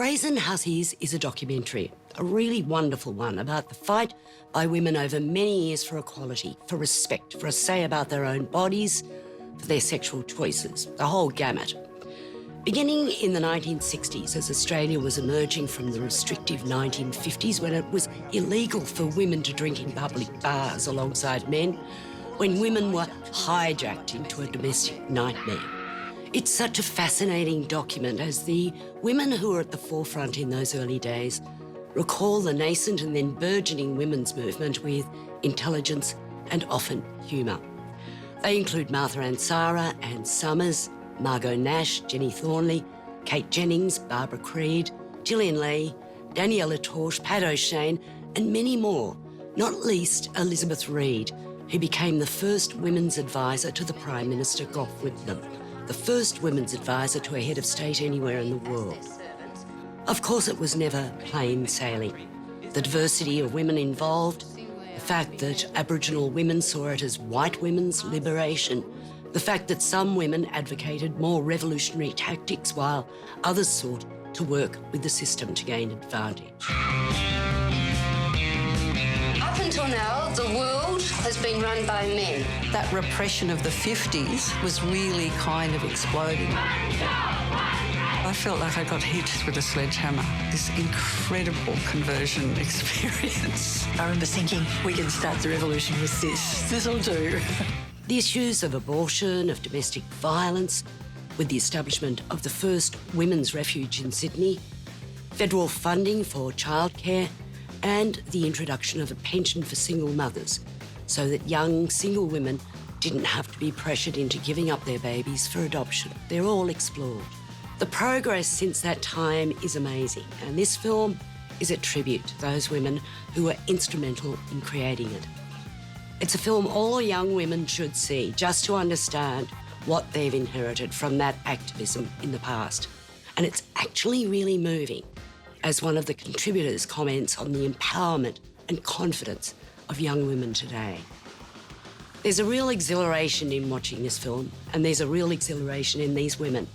Brazen Hussies is a documentary, a really wonderful one about the fight by women over many years for equality, for respect, for a say about their own bodies, for their sexual choices, the whole gamut. Beginning in the 1960s, as Australia was emerging from the restrictive 1950s, when it was illegal for women to drink in public bars alongside men, when women were hijacked into a domestic nightmare. It's such a fascinating document as the women who were at the forefront in those early days recall the nascent and then burgeoning women's movement with intelligence and often humour. They include Martha Ansara, Ann Summers, Margot Nash, Jenny Thornley, Kate Jennings, Barbara Creed, Gillian Lee, Daniela Torsch, Pat O'Shane, and many more, not least Elizabeth Reed, who became the first women's advisor to the Prime Minister Gough Whitlam, the first women's advisor to a head of state anywhere in the world. Of course, it was never plain sailing. The diversity of women involved, the fact that Aboriginal women saw it as white women's liberation, the fact that some women advocated more revolutionary tactics while others sought to work with the system to gain advantage. Up until now, the world has been run by men. That repression of the 50s was really kind of exploding. I felt like I got hit with a sledgehammer. This incredible conversion experience. I remember thinking, we can start the revolution with this. This'll do. The issues of abortion, of domestic violence, with the establishment of the first women's refuge in Sydney, federal funding for childcare, and the introduction of a pension for single mothers so that young single women didn't have to be pressured into giving up their babies for adoption. They're all explored. The progress since that time is amazing, and this film is a tribute to those women who were instrumental in creating it. It's a film all young women should see just to understand what they've inherited from that activism in the past. And it's actually really moving, as one of the contributors comments on the empowerment and confidence of young women today. There's a real exhilaration in watching this film, and there's a real exhilaration in these women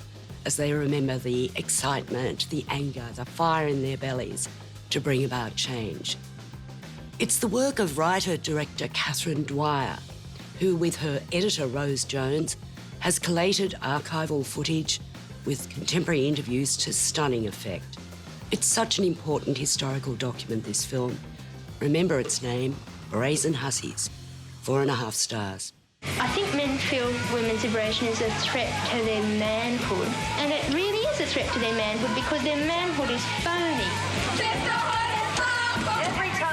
as they remember the excitement, the anger, the fire in their bellies to bring about change. It's the work of writer-director Catherine Dwyer, who, with her editor Rose Jones, has collated archival footage with contemporary interviews to stunning effect. It's such an important historical document, this film. Remember its name, Brazen Hussies, 4.5 stars. I think men feel women's liberation is a threat to their manhood. And it really is a threat to their manhood because their manhood is phony. Every time